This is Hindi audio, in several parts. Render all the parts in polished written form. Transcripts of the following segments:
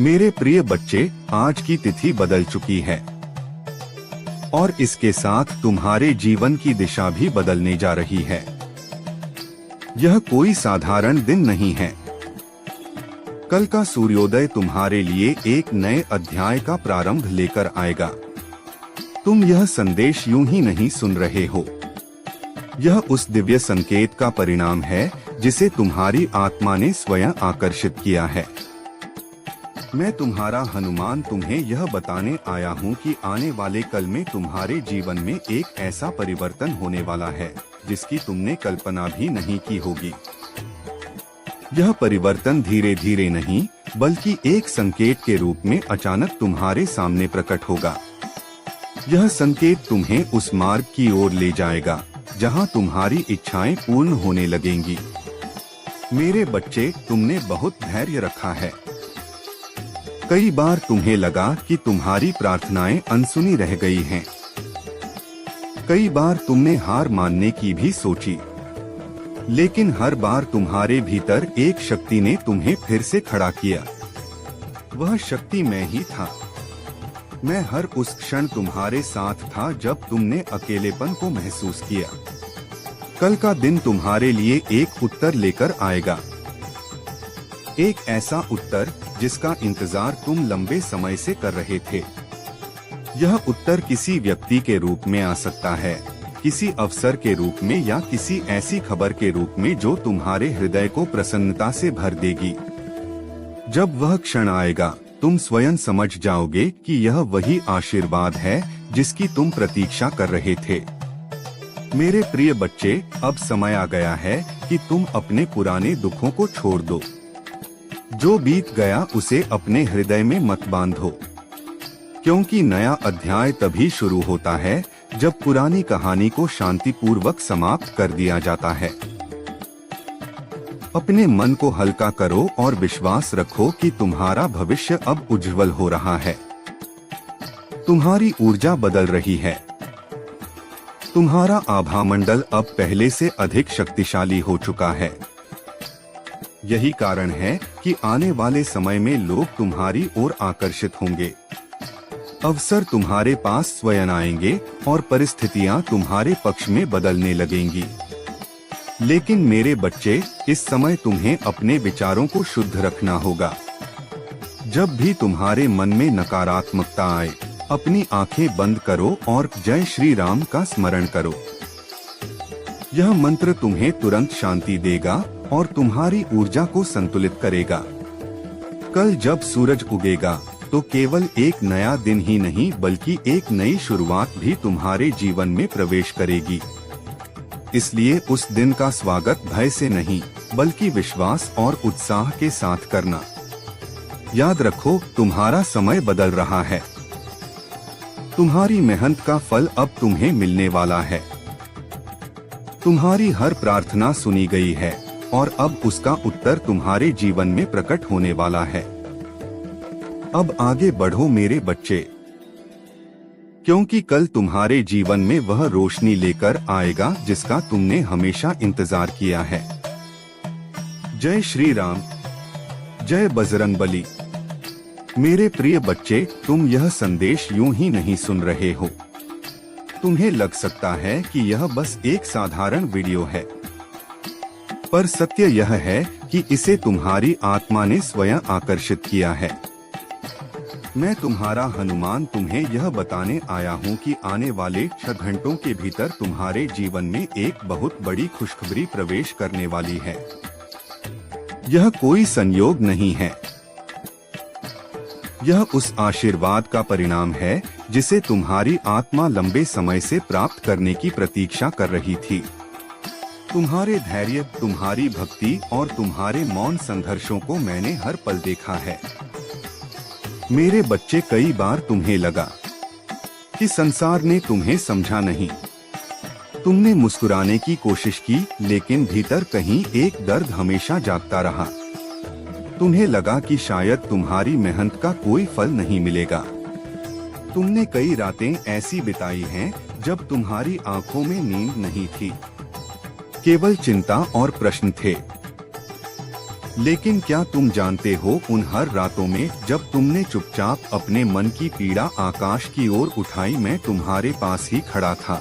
मेरे प्रिय बच्चे, आज की तिथि बदल चुकी है और इसके साथ तुम्हारे जीवन की दिशा भी बदलने जा रही है। यह कोई साधारण दिन नहीं है। कल का सूर्योदय तुम्हारे लिए एक नए अध्याय का प्रारंभ लेकर आएगा। तुम यह संदेश यूं ही नहीं सुन रहे हो। यह उस दिव्य संकेत का परिणाम है जिसे तुम्हारी आत्मा ने स्वयं आकर्षित किया है। मैं तुम्हारा हनुमान तुम्हें यह बताने आया हूँ कि आने वाले कल में तुम्हारे जीवन में एक ऐसा परिवर्तन होने वाला है जिसकी तुमने कल्पना भी नहीं की होगी। यह परिवर्तन धीरे धीरे नहीं बल्कि एक संकेत के रूप में अचानक तुम्हारे सामने प्रकट होगा। यह संकेत तुम्हें उस मार्ग की ओर ले जाएगा जहां तुम्हारी इच्छाएं पूर्ण होने लगेंगी। मेरे बच्चे, तुमने बहुत धैर्य रखा है। कई बार तुम्हें लगा कि तुम्हारी प्रार्थनाएं अनसुनी रह गई हैं। कई बार तुमने हार मानने की भी सोची, लेकिन हर बार तुम्हारे भीतर एक शक्ति ने तुम्हें फिर से खड़ा किया। वह शक्ति मैं ही था। मैं हर उस क्षण तुम्हारे साथ था जब तुमने अकेलेपन को महसूस किया। कल का दिन तुम्हारे लिए एक उत्तर लेकर आएगा, एक ऐसा उत्तर जिसका इंतजार तुम लंबे समय से कर रहे थे। यह उत्तर किसी व्यक्ति के रूप में आ सकता है, किसी अवसर के रूप में या किसी ऐसी खबर के रूप में जो तुम्हारे हृदय को प्रसन्नता से भर देगी। जब वह क्षण आएगा, तुम स्वयं समझ जाओगे कि यह वही आशीर्वाद है जिसकी तुम प्रतीक्षा कर रहे थे। मेरे प्रिय बच्चे, अब समय आ गया है कि तुम अपने पुराने दुखों को छोड़ दो। जो बीत गया उसे अपने हृदय में मत बांधो, क्योंकि नया अध्याय तभी शुरू होता है जब पुरानी कहानी को शांतिपूर्वक समाप्त कर दिया जाता है। अपने मन को हल्का करो और विश्वास रखो कि तुम्हारा भविष्य अब उज्जवल हो रहा है। तुम्हारी ऊर्जा बदल रही है। तुम्हारा आभामंडल अब पहले से अधिक शक्तिशाली हो चुका है। यही कारण है कि आने वाले समय में लोग तुम्हारी ओर आकर्षित होंगे। अवसर तुम्हारे पास स्वयं आएंगे और परिस्थितियां तुम्हारे पक्ष में बदलने लगेंगी। लेकिन मेरे बच्चे, इस समय तुम्हें अपने विचारों को शुद्ध रखना होगा। जब भी तुम्हारे मन में नकारात्मकता आए, अपनी आंखें बंद करो और जय श्री राम का स्मरण करो। यह मंत्र तुम्हें तुरंत शांति देगा और तुम्हारी ऊर्जा को संतुलित करेगा। कल जब सूरज उगेगा तो केवल एक नया दिन ही नहीं बल्कि एक नई शुरुआत भी तुम्हारे जीवन में प्रवेश करेगी। इसलिए उस दिन का स्वागत भय से नहीं बल्कि विश्वास और उत्साह के साथ करना। याद रखो, तुम्हारा समय बदल रहा है। तुम्हारी मेहनत का फल अब तुम्हें मिलने वाला है। तुम्हारी हर प्रार्थना सुनी गई है और अब उसका उत्तर तुम्हारे जीवन में प्रकट होने वाला है। अब आगे बढ़ो मेरे बच्चे, क्योंकि कल तुम्हारे जीवन में वह रोशनी लेकर आएगा जिसका तुमने हमेशा इंतजार किया है। जय श्री राम, जय बजरंगबली। मेरे प्रिय बच्चे, तुम यह संदेश यूं ही नहीं सुन रहे हो। तुम्हें लग सकता है कि यह बस एक साधारण वीडियो है, पर सत्य यह है कि इसे तुम्हारी आत्मा ने स्वयं आकर्षित किया है। मैं तुम्हारा हनुमान तुम्हें यह बताने आया हूँ कि आने वाले 6 घंटों के भीतर तुम्हारे जीवन में एक बहुत बड़ी खुशखबरी प्रवेश करने वाली है। यह कोई संयोग नहीं है। यह उस आशीर्वाद का परिणाम है जिसे तुम्हारी आत्मा लंबे समय से प्राप्त करने की प्रतीक्षा कर रही थी। तुम्हारे धैर्य, तुम्हारी भक्ति और तुम्हारे मौन संघर्षों को मैंने हर पल देखा है। मेरे बच्चे, कई बार तुम्हें लगा कि संसार ने तुम्हें समझा नहीं। तुमने मुस्कुराने की कोशिश की, लेकिन भीतर कहीं एक दर्द हमेशा जागता रहा। तुम्हें लगा कि शायद तुम्हारी मेहनत का कोई फल नहीं मिलेगा। तुमने कई रातें ऐसी बिताई हैं जब तुम्हारी आंखों में नींद नहीं थी, केवल चिंता और प्रश्न थे। लेकिन क्या तुम जानते हो, उन हर रातों में जब तुमने चुपचाप अपने मन की पीड़ा आकाश की ओर उठाई, मैं तुम्हारे पास ही खड़ा था।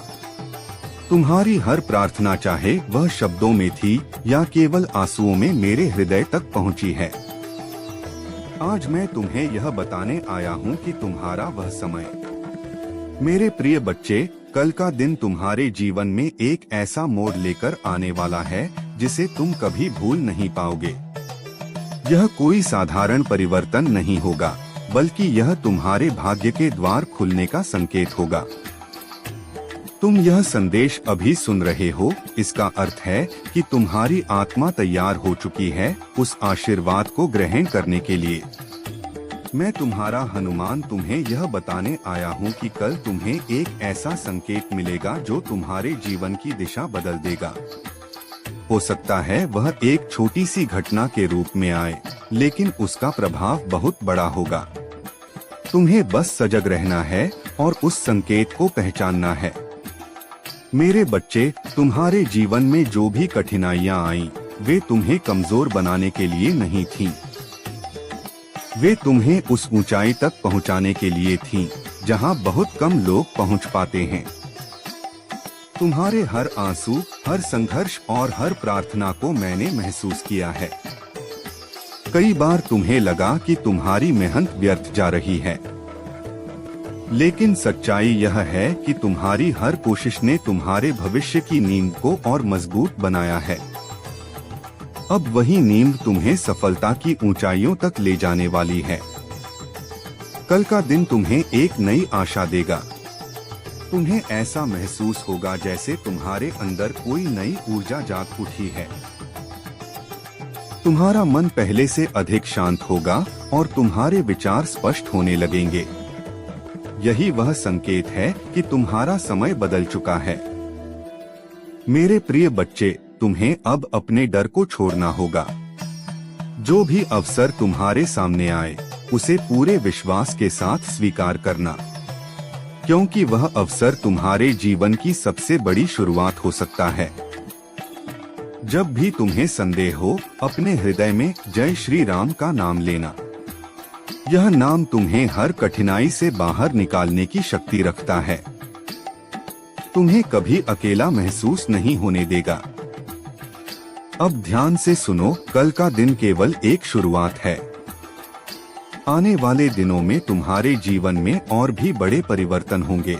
तुम्हारी हर प्रार्थना, चाहे वह शब्दों में थी या केवल आंसुओं में, मेरे हृदय तक पहुंची है। आज मैं तुम्हें यह बताने आया हूं कि तुम्हारा वह समय, मेरे प्रिय बच्चे, कल का दिन तुम्हारे जीवन में एक ऐसा मोड़ लेकर आने वाला है जिसे तुम कभी भूल नहीं पाओगे। यह कोई साधारण परिवर्तन नहीं होगा, बल्कि यह तुम्हारे भाग्य के द्वार खुलने का संकेत होगा। तुम यह संदेश अभी सुन रहे हो, इसका अर्थ है कि तुम्हारी आत्मा तैयार हो चुकी है उस आशीर्वाद को ग्रहण करने के लिए। मैं तुम्हारा हनुमान तुम्हें यह बताने आया हूँ कि कल तुम्हें एक ऐसा संकेत मिलेगा जो तुम्हारे जीवन की दिशा बदल देगा। हो सकता है वह एक छोटी सी घटना के रूप में आए, लेकिन उसका प्रभाव बहुत बड़ा होगा। तुम्हें बस सजग रहना है और उस संकेत को पहचानना है। मेरे बच्चे, तुम्हारे जीवन में जो भी कठिनाइयाँ आईं, वे तुम्हें कमजोर बनाने के लिए नहीं थीं। वे तुम्हें उस ऊंचाई तक पहुंचाने के लिए थीं, जहां बहुत कम लोग पहुंच पाते हैं। तुम्हारे हर आंसू, हर संघर्ष और हर प्रार्थना को मैंने महसूस किया है। कई बार तुम्हें लगा कि तुम्हारी मेहनत व्यर्थ जा रही है, लेकिन सच्चाई यह है कि तुम्हारी हर कोशिश ने तुम्हारे भविष्य की नींव को और मजबूत बनाया है। अब वही नींव तुम्हें सफलता की ऊंचाइयों तक ले जाने वाली है। कल का दिन तुम्हें एक नई आशा देगा। तुम्हें ऐसा महसूस होगा जैसे तुम्हारे अंदर कोई नई ऊर्जा जाग उठी है। तुम्हारा मन पहले से अधिक शांत होगा और तुम्हारे विचार स्पष्ट होने लगेंगे। यही वह संकेत है कि तुम्हारा समय बदल चुका है। मेरे प्रिय बच्चे, तुम्हें अब अपने डर को छोड़ना होगा। जो भी अवसर तुम्हारे सामने आए, उसे पूरे विश्वास के साथ स्वीकार करना, क्योंकि वह अवसर तुम्हारे जीवन की सबसे बड़ी शुरुआत हो सकता है। जब भी तुम्हें संदेह हो, अपने हृदय में जय श्री राम का नाम लेना। यह नाम तुम्हें हर कठिनाई से बाहर निकालने की शक्ति रखता है। तुम्हें कभी अकेला महसूस नहीं होने देगा। अब ध्यान से सुनो, कल का दिन केवल एक शुरुआत है। आने वाले दिनों में तुम्हारे जीवन में और भी बड़े परिवर्तन होंगे।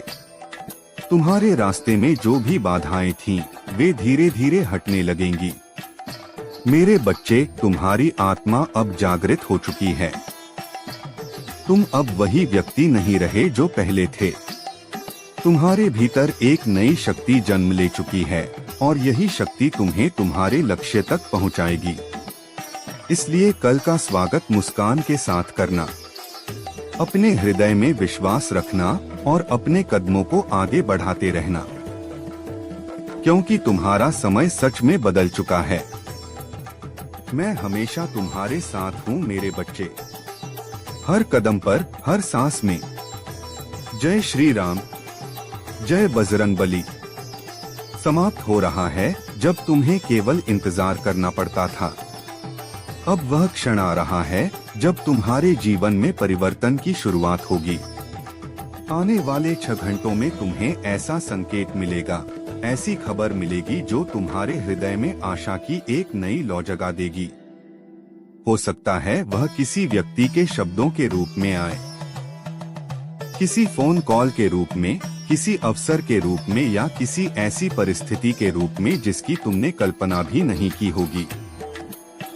तुम्हारे रास्ते में जो भी बाधाएं थीं, वे धीरे धीरे हटने लगेंगी। मेरे बच्चे, तुम्हारी आत्मा अब जागृत हो चुकी है। तुम अब वही व्यक्ति नहीं रहे जो पहले थे। तुम्हारे भीतर एक नई शक्ति जन्म ले चुकी है और यही शक्ति तुम्हें तुम्हारे लक्ष्य तक पहुंचाएगी। इसलिए कल का स्वागत मुस्कान के साथ करना, अपने हृदय में विश्वास रखना और अपने कदमों को आगे बढ़ाते रहना, क्योंकि तुम्हारा समय सच में बदल चुका है। मैं हमेशा तुम्हारे साथ हूँ मेरे बच्चे, हर कदम पर, हर सांस में। जय श्री राम, जय बजरंगबली। समाप्त हो रहा है जब तुम्हें केवल इंतजार करना पड़ता था। अब वह क्षण आ रहा है जब तुम्हारे जीवन में परिवर्तन की शुरुआत होगी। आने वाले 6 घंटों में तुम्हें ऐसा संकेत मिलेगा, ऐसी खबर मिलेगी जो तुम्हारे हृदय में आशा की एक नई लौ जगा देगी। हो सकता है वह किसी व्यक्ति के शब्दों के रूप में आए, किसी फोन कॉल के रूप में, किसी अवसर के रूप में या किसी ऐसी परिस्थिति के रूप में जिसकी तुमने कल्पना भी नहीं की होगी।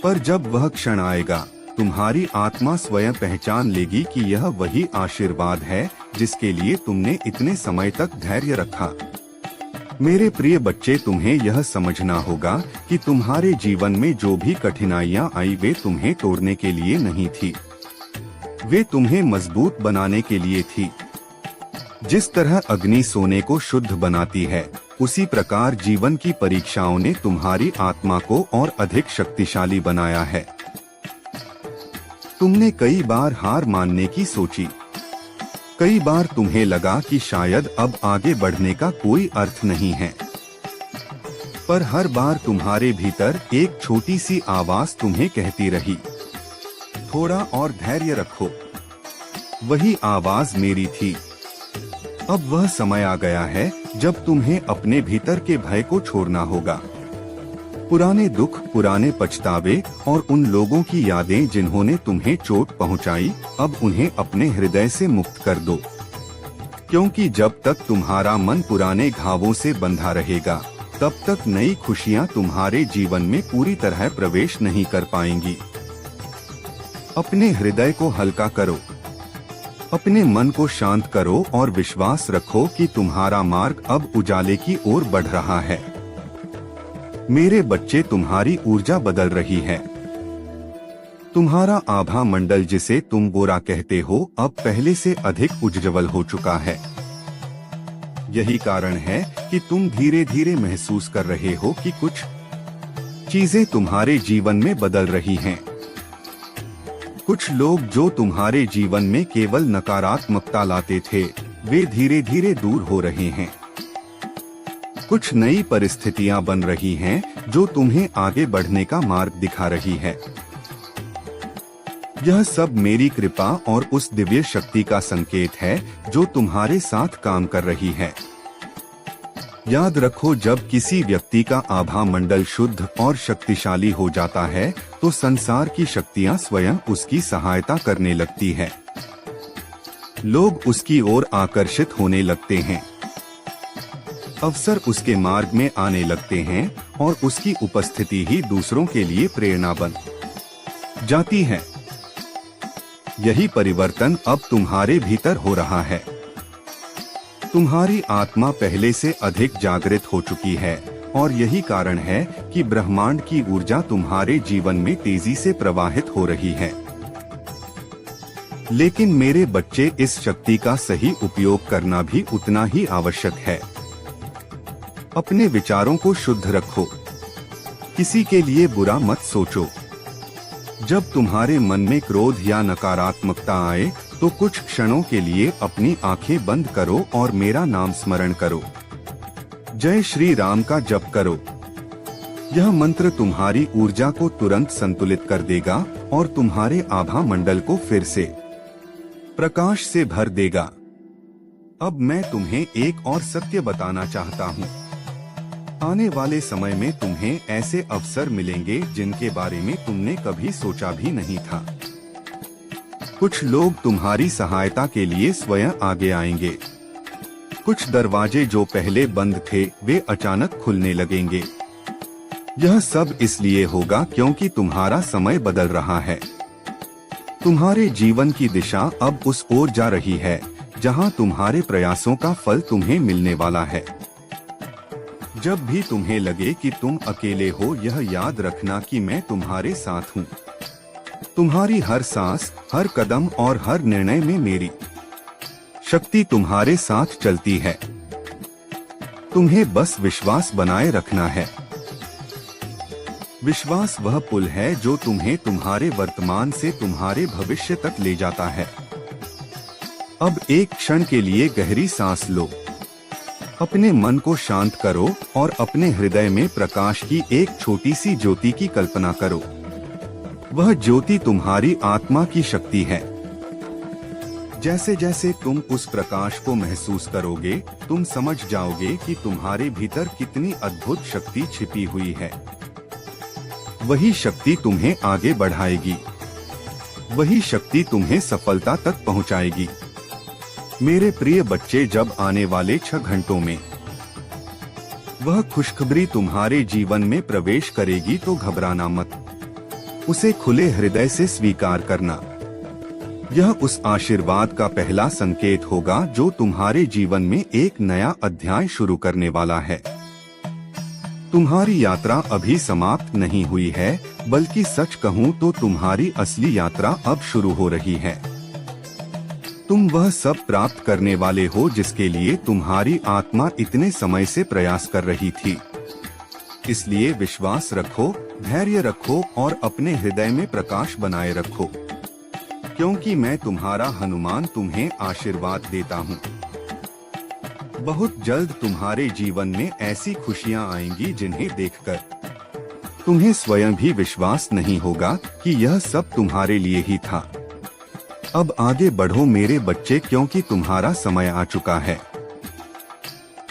पर जब वह क्षण आएगा, तुम्हारी आत्मा स्वयं पहचान लेगी कि यह वही आशीर्वाद है जिसके लिए तुमने इतने समय तक धैर्य रखा। मेरे प्रिय बच्चे, तुम्हें यह समझना होगा कि तुम्हारे जीवन में जो भी कठिनाइयां आई, वे तुम्हें तोड़ने के लिए नहीं थी, वे तुम्हें मजबूत बनाने के लिए थी। जिस तरह अग्नि सोने को शुद्ध बनाती है, उसी प्रकार जीवन की परीक्षाओं ने तुम्हारी आत्मा को और अधिक शक्तिशाली बनाया है। तुमने कई बार हार मानने की सोची, कई बार तुम्हें लगा कि शायद अब आगे बढ़ने का कोई अर्थ नहीं है। पर हर बार तुम्हारे भीतर एक छोटी सी आवाज तुम्हें कहती रही, थोड़ा और धैर्य रखो। वही आवाज मेरी थी। अब वह समय आ गया है जब तुम्हें अपने भीतर के भय को छोड़ना होगा। पुराने दुख, पुराने पछतावे और उन लोगों की यादें जिन्होंने तुम्हें चोट पहुंचाई, अब उन्हें अपने हृदय से मुक्त कर दो। क्योंकि जब तक तुम्हारा मन पुराने घावों से बंधा रहेगा, तब तक नई खुशियां तुम्हारे जीवन में पूरी तरह प्रवेश नहीं कर पाएंगी। अपने हृदय को हल्का करो, अपने मन को शांत करो और विश्वास रखो कि तुम्हारा मार्ग अब उजाले की ओर बढ़ रहा है। मेरे बच्चे, तुम्हारी ऊर्जा बदल रही है। तुम्हारा आभा मंडल, जिसे तुम गोरा कहते हो, अब पहले से अधिक उज्ज्वल हो चुका है। यही कारण है कि तुम धीरे धीरे महसूस कर रहे हो कि कुछ चीजें तुम्हारे जीवन में बदल रही हैं। कुछ लोग जो तुम्हारे जीवन में केवल नकारात्मकता लाते थे, वे धीरे धीरे दूर हो रहे हैं। कुछ नई परिस्थितियां बन रही हैं जो तुम्हें आगे बढ़ने का मार्ग दिखा रही है। यह सब मेरी कृपा और उस दिव्य शक्ति का संकेत है जो तुम्हारे साथ काम कर रही है। याद रखो, जब किसी व्यक्ति का आभा मंडल शुद्ध और शक्तिशाली हो जाता है, तो संसार की शक्तियां स्वयं उसकी सहायता करने लगती है। लोग उसकी ओर आकर्षित होने लगते हैं, अवसर उसके मार्ग में आने लगते हैं और उसकी उपस्थिति ही दूसरों के लिए प्रेरणा बन जाती है। यही परिवर्तन अब तुम्हारे भीतर हो रहा है। तुम्हारी आत्मा पहले से अधिक जागृत हो चुकी है और यही कारण है कि ब्रह्मांड की ऊर्जा तुम्हारे जीवन में तेजी से प्रवाहित हो रही है। लेकिन मेरे बच्चे, इस शक्ति का सही उपयोग करना भी उतना ही आवश्यक है। अपने विचारों को शुद्ध रखो, किसी के लिए बुरा मत सोचो। जब तुम्हारे मन में क्रोध या नकारात्मकता आए, तो कुछ क्षणों के लिए अपनी आंखें बंद करो और मेरा नाम स्मरण करो। जय श्री राम का जप करो। यह मंत्र तुम्हारी ऊर्जा को तुरंत संतुलित कर देगा और तुम्हारे आभा मंडल को फिर से प्रकाश से भर देगा। अब मैं तुम्हें एक और सत्य बताना चाहता हूँ। आने वाले समय में तुम्हें ऐसे अवसर मिलेंगे जिनके बारे में तुमने कभी सोचा भी नहीं था। कुछ लोग तुम्हारी सहायता के लिए स्वयं आगे आएंगे। कुछ दरवाजे जो पहले बंद थे, वे अचानक खुलने लगेंगे। यह सब इसलिए होगा क्योंकि तुम्हारा समय बदल रहा है। तुम्हारे जीवन की दिशा अब उस ओर जा रही है जहां तुम्हारे प्रयासों का फल तुम्हें मिलने वाला है। जब भी तुम्हें लगे कि तुम अकेले हो, यह याद रखना कि मैं तुम्हारे साथ हूँ। तुम्हारी हर सांस, हर कदम और हर निर्णय में मेरी शक्ति तुम्हारे साथ चलती है। तुम्हें बस विश्वास बनाए रखना है। विश्वास वह पुल है जो तुम्हें तुम्हारे वर्तमान से तुम्हारे भविष्य तक ले जाता है। अब एक क्षण के लिए गहरी सांस लो, अपने मन को शांत करो और अपने हृदय में प्रकाश की एक छोटी सी ज्योति की कल्पना करो। वह ज्योति तुम्हारी आत्मा की शक्ति है। जैसे जैसे तुम उस प्रकाश को महसूस करोगे, तुम समझ जाओगे कि तुम्हारे भीतर कितनी अद्भुत शक्ति छिपी हुई है। वही शक्ति तुम्हें आगे बढ़ाएगी, वही शक्ति तुम्हें सफलता तक पहुंचाएगी। मेरे प्रिय बच्चे, जब आने वाले 6 घंटों में वह खुशखबरी तुम्हारे जीवन में प्रवेश करेगी, तो घबराना मत, उसे खुले हृदय से स्वीकार करना। यह उस आशीर्वाद का पहला संकेत होगा जो तुम्हारे जीवन में एक नया अध्याय शुरू करने वाला है। तुम्हारी यात्रा अभी समाप्त नहीं हुई है, बल्कि सच कहूं तो तुम्हारी असली यात्रा अब शुरू हो रही है। तुम वह सब प्राप्त करने वाले हो जिसके लिए तुम्हारी आत्मा इतने समय से प्रयास कर रही थी। इसलिए विश्वास रखो, धैर्य रखो और अपने हृदय में प्रकाश बनाए रखो, क्योंकि मैं तुम्हारा हनुमान तुम्हें आशीर्वाद देता हूँ। बहुत जल्द तुम्हारे जीवन में ऐसी खुशियां आएंगी जिन्हें देखकर तुम्हें स्वयं भी विश्वास नहीं होगा कि यह सब तुम्हारे लिए ही था। अब आगे बढ़ो मेरे बच्चे, क्योंकि तुम्हारा समय आ चुका है।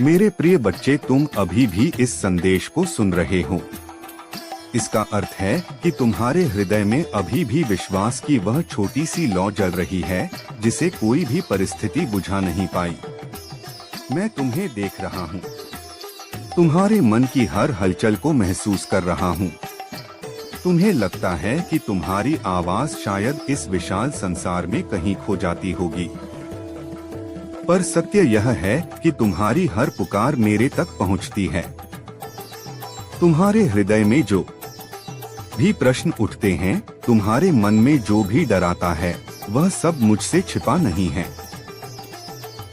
मेरे प्रिय बच्चे, तुम अभी भी इस संदेश को सुन रहे हो। इसका अर्थ है कि तुम्हारे हृदय में अभी भी विश्वास की वह छोटी सी लौ जल रही है जिसे कोई भी परिस्थिति बुझा नहीं पाई। मैं तुम्हें देख रहा हूँ, तुम्हारे मन की हर हलचल को महसूस कर रहा हूँ। तुम्हें लगता है कि तुम्हारी आवाज शायद इस विशाल संसार में कहीं खो जाती होगी, पर सत्य यह है कि तुम्हारी हर पुकार मेरे तक पहुँचती है। तुम्हारे हृदय में जो भी प्रश्न उठते हैं, तुम्हारे मन में जो भी डर आता है, वह सब मुझसे छिपा नहीं है।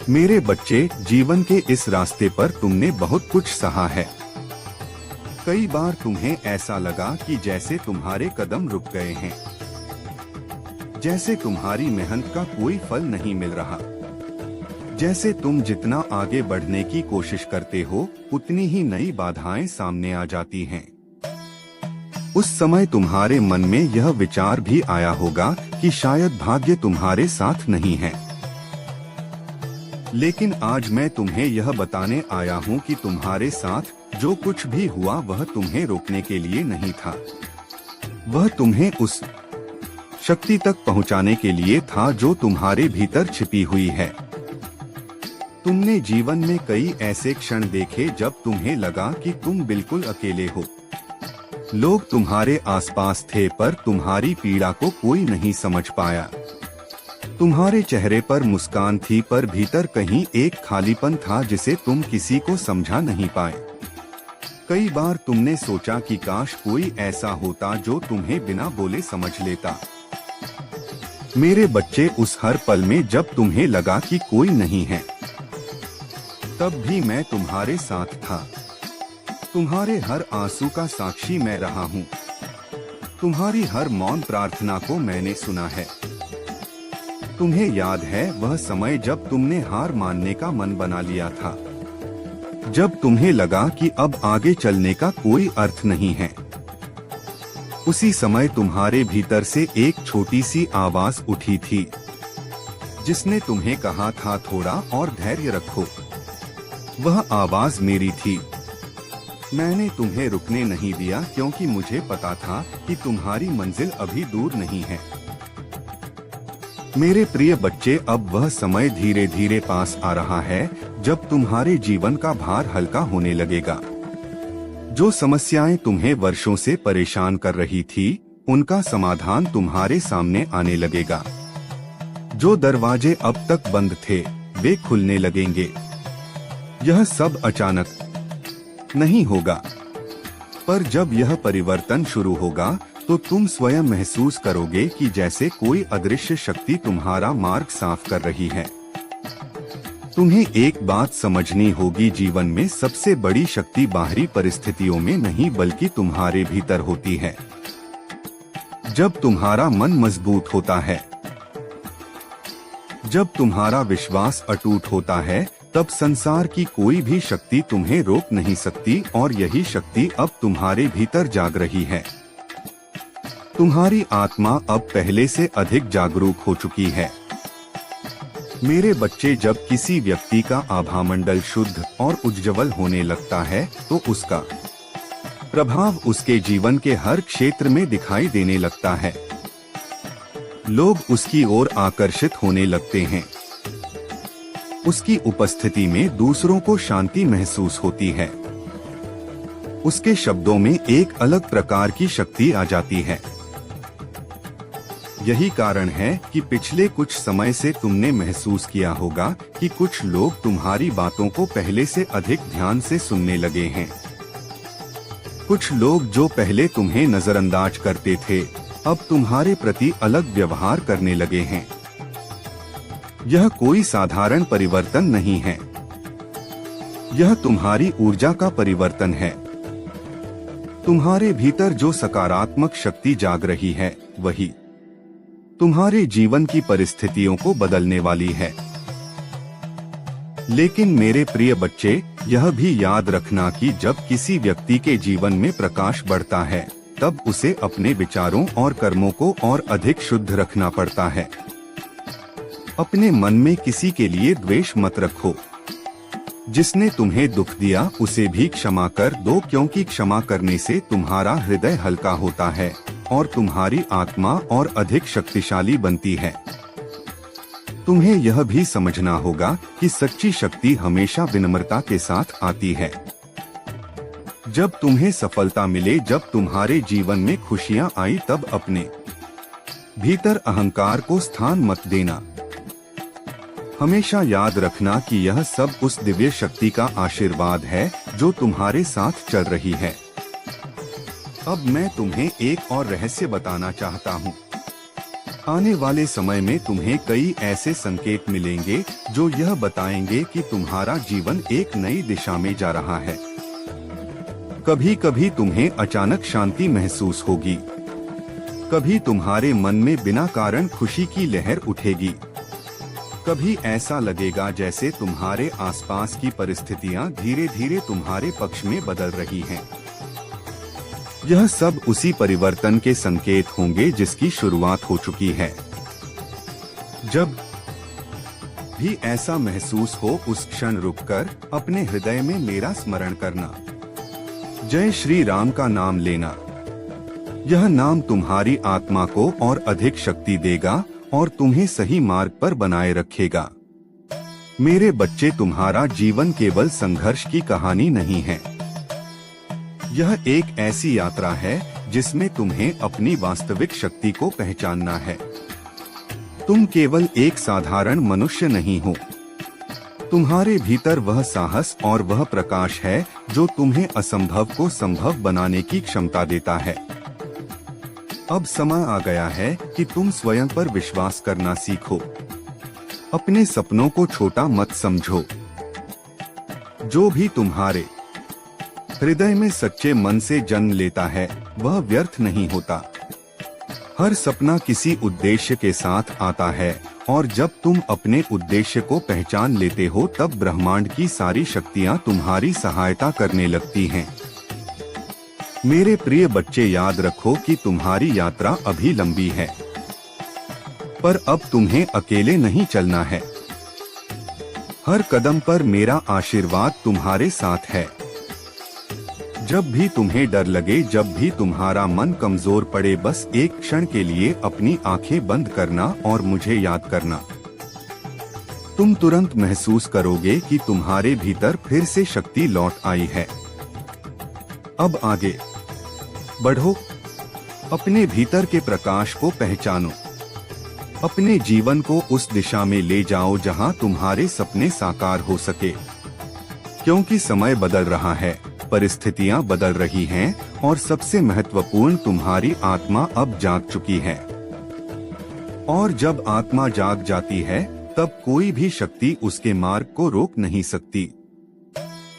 मेरे बच्चे, जीवन के इस रास्ते पर तुमने बहुत कुछ सहा है। कई बार तुम्हें ऐसा लगा कि जैसे तुम्हारे कदम रुक गए हैं, जैसे तुम्हारी मेहनत का कोई फल नहीं मिल रहा, जैसे तुम जितना आगे बढ़ने की कोशिश करते हो उतनी ही नई बाधाएं सामने आ जाती हैं। उस समय तुम्हारे मन में यह विचार भी आया होगा कि शायद भाग्य तुम्हारे साथ नहीं है। लेकिन आज मैं तुम्हें यह बताने आया हूँ कि तुम्हारे साथ जो कुछ भी हुआ वह तुम्हें रोकने के लिए नहीं था, वह तुम्हें उस शक्ति तक पहुँचाने के लिए था जो तुम्हारे भीतर छिपी हुई है। तुमने जीवन में कई ऐसे क्षण देखे जब तुम्हें लगा कि तुम बिल्कुल अकेले हो। लोग तुम्हारे आसपास थे पर तुम्हारी पीड़ा को कोई नहीं समझ पाया। तुम्हारे चेहरे पर मुस्कान थी पर भीतर कहीं एक खालीपन था जिसे तुम किसी को समझा नहीं पाए। कई बार तुमने सोचा कि काश कोई ऐसा होता जो तुम्हें बिना बोले समझ लेता। मेरे बच्चे, उस हर पल में जब तुम्हें लगा कि कोई नहीं है, तब भी मैं तुम्हारे साथ था। तुम्हारे हर आंसू का साक्षी मैं रहा हूँ। तुम्हारी हर मौन प्रार्थना को मैंने सुना है। तुम्हें याद है वह समय जब तुमने हार मानने का मन बना लिया था, जब तुम्हें लगा कि अब आगे चलने का कोई अर्थ नहीं है। उसी समय तुम्हारे भीतर से एक छोटी सी आवाज उठी थी जिसने तुम्हें कहा था, थोड़ा और धैर्य रखो। वह आवाज मेरी थी। मैंने तुम्हें रुकने नहीं दिया क्योंकि मुझे पता था कि तुम्हारी मंजिल अभी दूर नहीं है। मेरे प्रिय बच्चे, अब वह समय धीरे धीरे पास आ रहा है जब तुम्हारे जीवन का भार हल्का होने लगेगा। जो समस्याएं तुम्हें वर्षों से परेशान कर रही थी, उनका समाधान तुम्हारे सामने आने लगेगा। जो दरवाजे अब तक बंद थे, वे खुलने लगेंगे। यह सब अचानक नहीं होगा, पर जब यह परिवर्तन शुरू होगा तो तुम स्वयं महसूस करोगे कि जैसे कोई अदृश्य शक्ति तुम्हारा मार्ग साफ कर रही है। तुम्हें एक बात समझनी होगी, जीवन में सबसे बड़ी शक्ति बाहरी परिस्थितियों में नहीं बल्कि तुम्हारे भीतर होती है। जब तुम्हारा मन मजबूत होता है, जब तुम्हारा विश्वास अटूट होता है, तब संसार की कोई भी शक्ति तुम्हें रोक नहीं सकती और यही शक्ति अब तुम्हारे भीतर जाग रही है। तुम्हारी आत्मा अब पहले से अधिक जागरूक हो चुकी है। मेरे बच्चे, जब किसी व्यक्ति का आभामंडल शुद्ध और उज्ज्वल होने लगता है तो उसका प्रभाव उसके जीवन के हर क्षेत्र में दिखाई देने लगता है। लोग उसकी ओर आकर्षित होने लगते हैं। उसकी उपस्थिति में दूसरों को शांति महसूस होती है। उसके शब्दों में एक अलग प्रकार की शक्ति आ जाती है। यही कारण है कि पिछले कुछ समय से तुमने महसूस किया होगा कि कुछ लोग तुम्हारी बातों को पहले से अधिक ध्यान से सुनने लगे हैं। कुछ लोग जो पहले तुम्हें नजरअंदाज करते थे, अब तुम्हारे प्रति अलग व्यवहार करने लगे हैं। यह कोई साधारण परिवर्तन नहीं है, यह तुम्हारी ऊर्जा का परिवर्तन है। तुम्हारे भीतर जो सकारात्मक शक्ति जाग रही है, वही तुम्हारे जीवन की परिस्थितियों को बदलने वाली है। लेकिन मेरे प्रिय बच्चे, यह भी याद रखना कि जब किसी व्यक्ति के जीवन में प्रकाश बढ़ता है, तब उसे अपने विचारों और कर्मों को और अधिक शुद्ध रखना पड़ता है। अपने मन में किसी के लिए द्वेष मत रखो। जिसने तुम्हें दुख दिया उसे भी क्षमा कर दो, क्योंकि क्षमा करने से तुम्हारा हृदय हल्का होता है और तुम्हारी आत्मा और अधिक शक्तिशाली बनती है। तुम्हें यह भी समझना होगा कि सच्ची शक्ति हमेशा विनम्रता के साथ आती है। जब तुम्हें सफलता मिले, जब तुम्हारे जीवन में खुशियां आई, तब अपने भीतर अहंकार को स्थान मत देना। हमेशा याद रखना कि यह सब उस दिव्य शक्ति का आशीर्वाद है जो तुम्हारे साथ चल रही है। अब मैं तुम्हें एक और रहस्य बताना चाहता हूँ। आने वाले समय में तुम्हें कई ऐसे संकेत मिलेंगे जो यह बताएंगे कि तुम्हारा जीवन एक नई दिशा में जा रहा है। कभी कभी तुम्हें अचानक शांति महसूस होगी, कभी तुम्हारे मन में बिना कारण खुशी की लहर उठेगी, कभी ऐसा लगेगा जैसे तुम्हारे आसपास की परिस्थितियां धीरे धीरे तुम्हारे पक्ष में बदल रही हैं। यह सब उसी परिवर्तन के संकेत होंगे जिसकी शुरुआत हो चुकी है। जब भी ऐसा महसूस हो, उस क्षण रुककर अपने हृदय में मेरा स्मरण करना, जय श्री राम का नाम लेना। यह नाम तुम्हारी आत्मा को और अधिक शक्ति देगा और तुम्हें सही मार्ग पर बनाए रखेगा। मेरे बच्चे, तुम्हारा जीवन केवल संघर्ष की कहानी नहीं है। यह एक ऐसी यात्रा है जिसमें तुम्हें अपनी वास्तविक शक्ति को पहचानना है। तुम केवल एक साधारण मनुष्य नहीं हो। तुम्हारे भीतर वह साहस और वह प्रकाश है जो तुम्हें असंभव को संभव बनाने की क्षमता देता है। अब समय आ गया है कि तुम स्वयं पर विश्वास करना सीखो। अपने सपनों को छोटा मत समझो। जो भी तुम्हारे हृदय में सच्चे मन से जन्म लेता है वह व्यर्थ नहीं होता। हर सपना किसी उद्देश्य के साथ आता है और जब तुम अपने उद्देश्य को पहचान लेते हो, तब ब्रह्मांड की सारी शक्तियां तुम्हारी सहायता करने लगती हैं। मेरे प्रिय बच्चे, याद रखो कि तुम्हारी यात्रा अभी लंबी है, पर अब तुम्हें अकेले नहीं चलना है। हर कदम पर मेरा आशीर्वाद तुम्हारे साथ है। जब भी तुम्हें डर लगे, जब भी तुम्हारा मन कमजोर पड़े, बस एक क्षण के लिए अपनी आंखें बंद करना और मुझे याद करना। तुम तुरंत महसूस करोगे कि तुम्हारे भीतर फिर से शक्ति लौट आई है। अब आगे बढ़ो, अपने भीतर के प्रकाश को पहचानो, अपने जीवन को उस दिशा में ले जाओ जहां तुम्हारे सपने साकार हो सके। क्योंकि समय बदल रहा है, परिस्थितियां बदल रही हैं और सबसे महत्वपूर्ण, तुम्हारी आत्मा अब जाग चुकी है। और जब आत्मा जाग जाती है, तब कोई भी शक्ति उसके मार्ग को रोक नहीं सकती।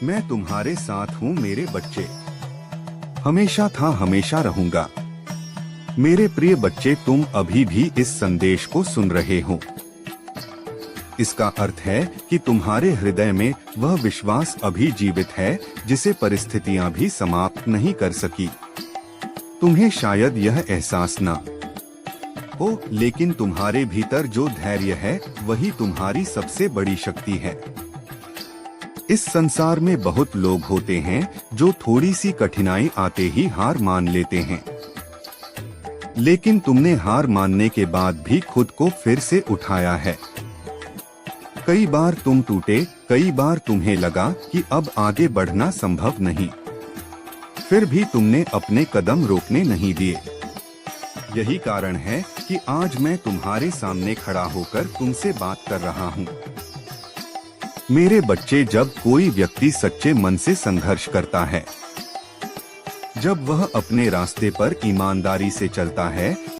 मैं तुम्हारे साथ हूँ मेरे बच्चे, हमेशा था, हमेशा रहूंगा। मेरे प्रिय बच्चे, तुम अभी भी इस संदेश को सुन रहे हो। इसका अर्थ है कि तुम्हारे हृदय में वह विश्वास अभी जीवित है जिसे परिस्थितियां भी समाप्त नहीं कर सकी। तुम्हें शायद यह एहसास न हो, लेकिन तुम्हारे भीतर जो धैर्य है वही तुम्हारी सबसे बड़ी शक्ति है। इस संसार में बहुत लोग होते हैं जो थोड़ी सी कठिनाई आते ही हार मान लेते हैं, लेकिन तुमने हार मानने के बाद भी खुद को फिर से उठाया है। कई बार तुम टूटे, कई बार तुम्हें लगा कि अब आगे बढ़ना संभव नहीं, फिर भी तुमने अपने कदम रोकने नहीं दिए। यही कारण है कि आज मैं तुम्हारे सामने खड़ा होकर तुमसे बात कर रहा हूँ। मेरे बच्चे, जब कोई व्यक्ति सच्चे मन से संघर्ष करता है, जब वह अपने रास्ते पर ईमानदारी से चलता है,